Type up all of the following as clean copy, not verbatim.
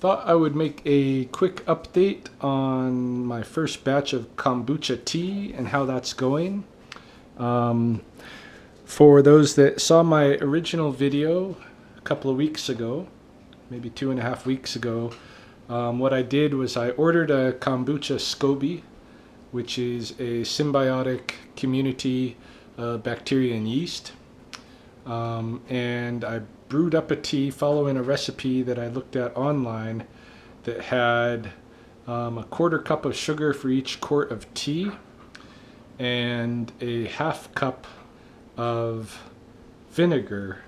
Thought I would make a quick update on my first batch of kombucha tea and how that's going. Um, for those that saw my original video a couple of weeks ago, maybe 2.5 weeks ago, what I did was I ordered a Kombucha SCOBY, which is a symbiotic community of bacteria and yeast. And I brewed up a tea following a recipe that I looked at online that had a quarter cup of sugar for each quart of tea and a half cup of vinegar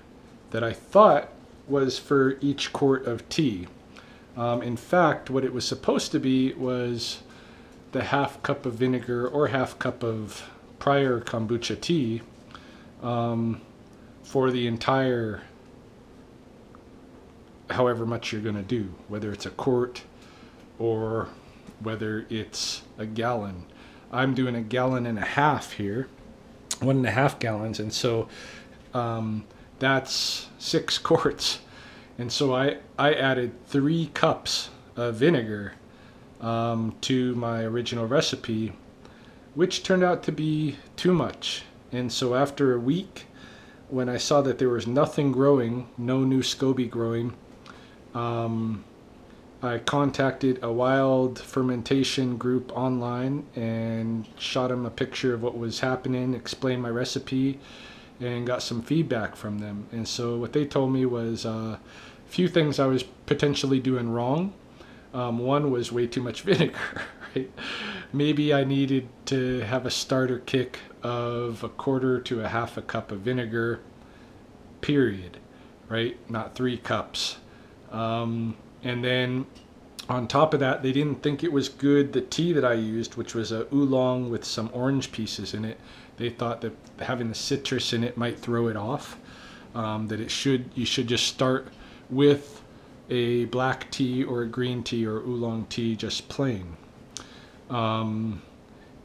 that I thought was for each quart of tea. In fact, what it was supposed to be was the half cup of vinegar or half cup of prior kombucha tea for the entire however much you're going to do, whether it's a quart or whether it's a gallon. I'm doing 1.5 gallons here, 1.5 gallons, and so that's 6 quarts. And so I added 3 cups of vinegar to my original recipe, which turned out to be too much. And so after a week, when I saw that there was nothing growing, no new SCOBY growing, I contacted a wild fermentation group online and shot them a picture of what was happening, explained my recipe, and got some feedback from them. And so what they told me was a few things I was potentially doing wrong. One was way too much vinegar, right? Maybe I needed to have a starter kick of a quarter to a half a cup of vinegar, period, right? Not 3 cups. And then on top of that, they didn't think it was good, the tea that I used, which was a oolong with some orange pieces in it. They thought that having the citrus in it might throw it off, that you should just start with a black tea or a green tea or oolong tea, just plain. And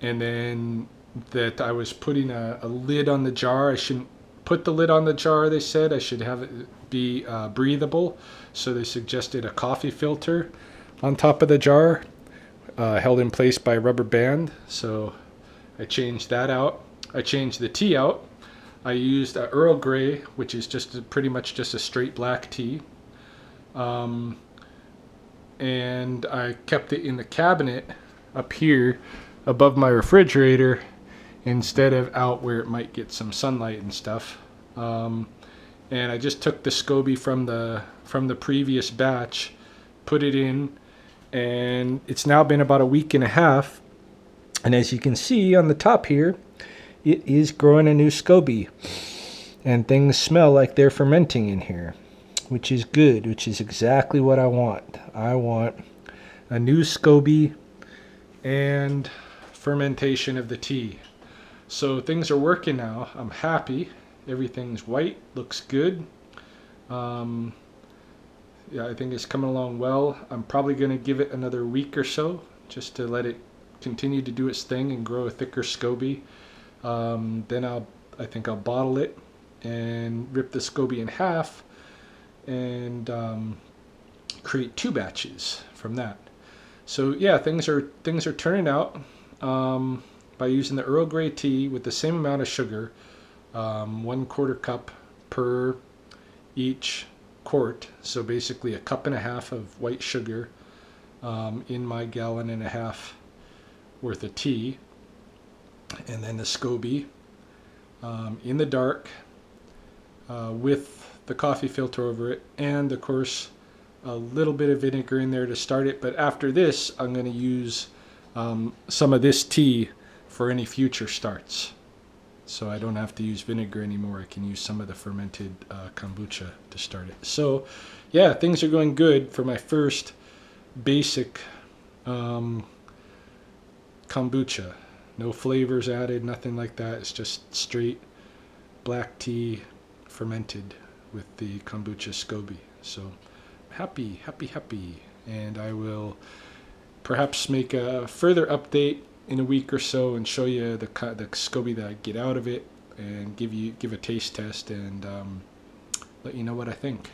then that I was putting a lid on the jar. I shouldn't put the lid on the jar, they said. I should have it be breathable. So they suggested a coffee filter on top of the jar, held in place by a rubber band. So I changed that out. I changed the tea out. I used a Earl Grey, which is pretty much just a straight black tea. And I kept it in the cabinet up here above my refrigerator instead of out where it might get some sunlight and stuff. And I just took the SCOBY from the previous batch, put it in, and it's now been about 1.5 weeks. And as you can see on the top here, it is growing a new SCOBY, and things smell like they're fermenting in here, which is good, which is exactly what I want. I want a new SCOBY and fermentation of the tea. So things are working now. I'm happy. Everything's white, looks good. Yeah, I think it's coming along well. I'm probably going to give it another week or so just to let it continue to do its thing and grow a thicker SCOBY. Then I think I'll bottle it and rip the SCOBY in half and create 2 batches from that. So yeah, things are turning out by using the Earl Grey tea with the same amount of sugar, 1/4 cup per each quart. So basically 1.5 cups of white sugar in my 1.5 gallons worth of tea, and then the SCOBY in the dark with the coffee filter over it, and of course a little bit of vinegar in there to start it. But after this, I'm going to use some of this tea for any future starts. So I don't have to use vinegar anymore. I can use some of the fermented kombucha to start it. So yeah, things are going good for my first basic kombucha. No flavors added, nothing like that. It's just straight black tea fermented with the Kombucha SCOBY. So happy. And I will perhaps make a further update in a week or so and show you the SCOBY that I get out of it, and give a taste test and let you know what I think.